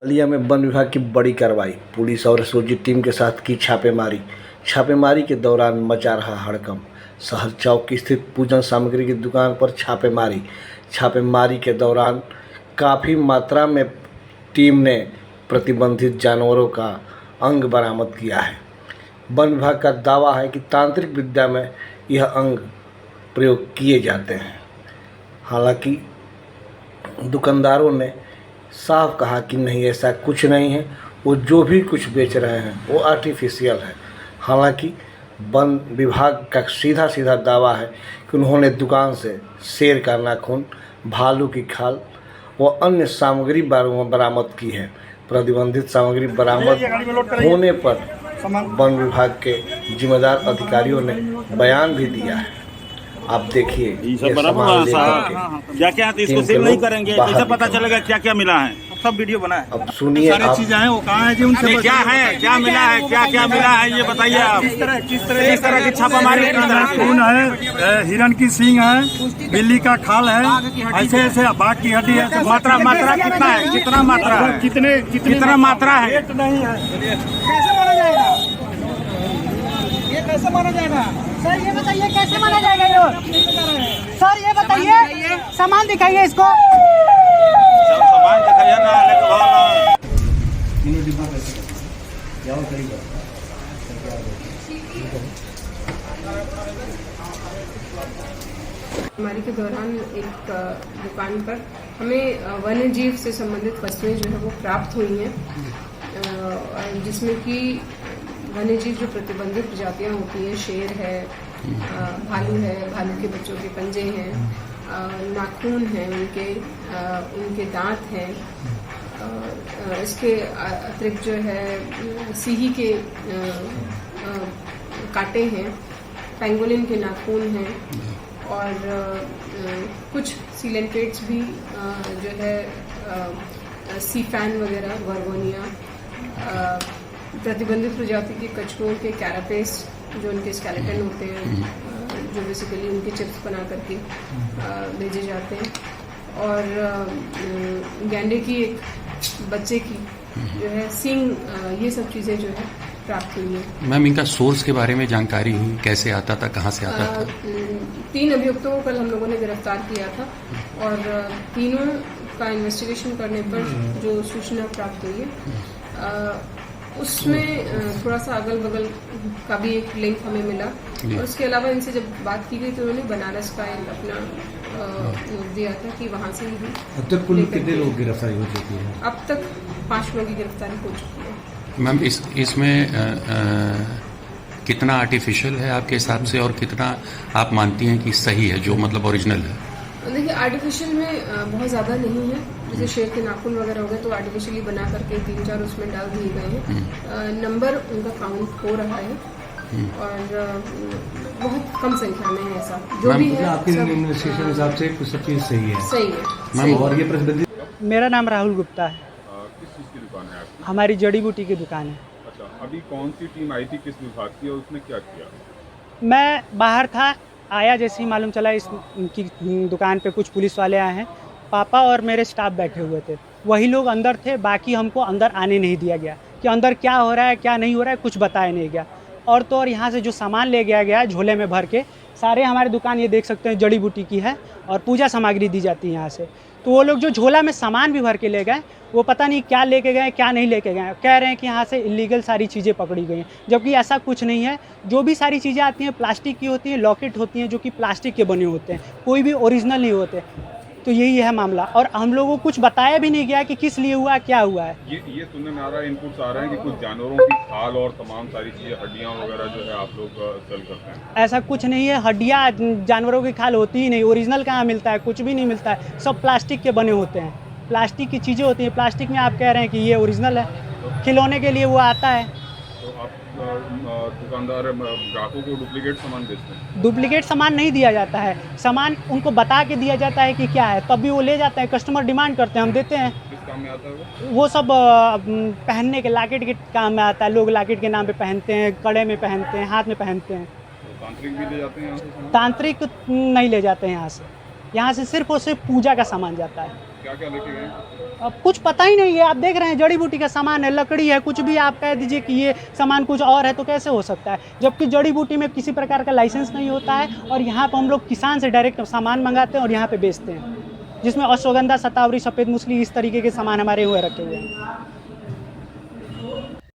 बलिया में वन विभाग की बड़ी कार्रवाई। पुलिस और एसओजी टीम के साथ की छापेमारी। छापेमारी के दौरान मचा रहा हड़कंप। शहर चौक स्थित पूजन सामग्री की दुकान पर छापेमारी। छापेमारी के दौरान काफ़ी मात्रा में टीम ने प्रतिबंधित जानवरों का अंग बरामद किया है। वन विभाग का दावा है कि तांत्रिक विद्या में यह अंग प्रयोग किए जाते हैं। हालांकि दुकानदारों ने साफ कहा कि नहीं, ऐसा कुछ नहीं है, वो जो भी कुछ बेच रहे हैं वो आर्टिफिशियल है। हालांकि वन विभाग का सीधा दावा है कि उन्होंने दुकान से शेर का नाखून, भालू की खाल व अन्य सामग्री बरामद की है। प्रतिबंधित सामग्री बरामद होने पर वन विभाग के जिम्मेदार अधिकारियों ने बयान भी दिया है। आप देखिए ये सामान लेकर क्या क्या इसको सेल नहीं करेंगे, कैसे पता चलेगा क्या क्या मिला है? सब वीडियो बना है। अब सुनिए, सारी चीजें हैं, वो कहाँ है जी? उनसे क्या है, क्या मिला है, क्या क्या मिला है, ये बताइए आप। किस तरह की छापामारी? खून है, हिरण की सींग है, बिल्ली का खाल है, ऐसे ऐसे बाघ की हड्डी है। मात्रा कितना है? कितना मात्रा है? कितना मात्रा है? नहीं है। कैसे माना जाएगा? ये कैसे माना जाएगा? सर ये बताइए कैसे माना जाएगा ये? सर ये बताइए, सामान दिखाइए इसको। सामान दिखाइए ना, लेके भागना। हमारी के दौरान एक दुकान पर हमें वन्य जीव से संबंधित वस्तुएं जो है वो प्राप्त हुई हैं, जिसमें कि वन्य जीव जो प्रतिबंधित प्रजातियां होती हैं, शेर है, भालू है, भालू के बच्चों के पंजे हैं, नाखून हैं, उनके दांत हैं, इसके अतिरिक्त जो है सीही के कांटे हैं, पेंगोलिन के नाखून हैं और कुछ सीलेंट्रेट्स भी जो है सीफैन वगैरह, वर्गोनिया, प्रतिबंधित प्रजाति के कछुओं के कैरापेस जो उनके स्केलेटन होते हैं, जो बेसिकली उनके चिप्स बना करके भेजे जाते हैं, और गैंडे की एक बच्चे की जो है सींग, ये सब चीज़ें जो है प्राप्त हुई है। मैम, इनका सोर्स के बारे में जानकारी हुई? कैसे आता था, कहाँ से आता था? 3 अभियुक्तों को कल हम लोगों ने गिरफ्तार किया था और तीनों का इन्वेस्टिगेशन करने पर जो सूचना प्राप्त हुई है उसमें थोड़ा सा अगल बगल का भी एक लिंक हमें मिला, और उसके अलावा इनसे जब बात की गई तो उन्होंने बनारस का एक अपना दिया था कि वहाँ से ही। अब तक कुल कितने लोग गिरफ्तारी हो चुकी है? अब तक 5 लोगों की गिरफ्तारी हो चुकी है। मैम, इसमें कितना आर्टिफिशियल है आपके हिसाब से, और कितना आप मानती हैं कि सही है, जो मतलब ओरिजिनल है? देखिए, आर्टिफिशियल में बहुत ज़्यादा नहीं है। जैसे शेर के नाखून वगैरह हो गए तो आर्टिफिशियली बना करके 3-4 उसमें डाल दिए गए हैं। नंबर उनका काउंट हो रहा है और बहुत कम संख्या में है ऐसा जो भी है। आपके इन्वेस्टिगेशन के हिसाब से कुछ सब चीज़ सही है? सही है मैम, और ये प्रतिबंधित। मेरा नाम राहुल गुप्ता है। किस चीज़ की दुकान है आपकी? हमारी जड़ी बूटी की दुकान है। अच्छा, अभी कौन सी टीम आई थी, किस विभाग की, और उसने क्या किया? मैं बाहर था, आया जैसे ही मालूम चला इसकी दुकान पे कुछ पुलिस वाले आए हैं। पापा और मेरे स्टाफ बैठे हुए थे, वही लोग अंदर थे, बाकी हमको अंदर आने नहीं दिया गया कि अंदर क्या हो रहा है क्या नहीं हो रहा है, कुछ बताया नहीं गया। और तो और यहाँ से जो सामान ले गया झोले में भर के, सारे हमारी दुकान ये देख सकते हैं जड़ी बूटी की है और पूजा सामग्री दी जाती है यहाँ से। तो वो लोग जो झोला में सामान भी भर के ले गए, वो पता नहीं क्या लेके गए क्या नहीं लेके गए। कह रहे हैं कि यहाँ से इलीगल सारी चीज़ें पकड़ी गई हैं, जबकि ऐसा कुछ नहीं है। जो भी सारी चीज़ें आती हैं प्लास्टिक की होती हैं, लॉकेट होती हैं जो कि प्लास्टिक के बने होते हैं, कोई भी ओरिजिनल नहीं होते। तो यही है मामला, और हम लोगों को कुछ बताया भी नहीं गया कि किस लिए हुआ, क्या हुआ है। ये सुनने में आ रहा है, इनपुट्स आ रहे हैं कि कुछ जानवरों की खाल और तमाम सारी चीज़ें, हड्डियाँ वगैरह जो है आप लोग सेल करते हैं। ऐसा कुछ नहीं है, हड्डियाँ जानवरों की खाल होती ही नहीं। ओरिजिनल कहाँ मिलता है? कुछ भी नहीं मिलता है, सब प्लास्टिक के बने होते हैं, प्लास्टिक की चीज़ें होती हैं। प्लास्टिक में आप कह रहे हैं कि ये ओरिजिनल है, खिलौने के लिए वो आता है। तो आप दुकानदार ग्राहकों को डुप्लीकेट सामान बेचते हैं? डुप्लीकेट सामान नहीं दिया जाता है, सामान उनको बता के दिया जाता है कि क्या है, तब भी वो ले जाते हैं। कस्टमर डिमांड करते हैं, हम देते हैं। किस काम में आता है वो सब पहनने के, लॉकेट के काम में आता है। लोग लॉकेट के नाम पे पहनते हैं, कड़े में पहनते हैं, हाथ में पहनते हैं। तो तांत्रिक भी ले जाते हैं यहाँ से सामान? तांत्रिक नहीं ले जाते हैं यहाँ से। यहाँ से सिर्फ और सिर्फ पूजा का सामान जाता है। क्या क्या लेके गए? अब कुछ पता ही नहीं है, आप देख रहे हैं जड़ी बूटी का सामान है, लकड़ी है, कुछ भी आप कह दीजिए कि ये सामान कुछ और है तो कैसे हो सकता है, जबकि जड़ी बूटी में किसी प्रकार का लाइसेंस नहीं होता है और यहाँ पर हम लोग किसान से डायरेक्ट सामान मंगाते हैं और यहाँ पे बेचते हैं, जिसमें अश्वगंधा, शतावरी, सफ़ेद मूसली, इस तरीके के सामान हमारे हुए रखे हुए हैं।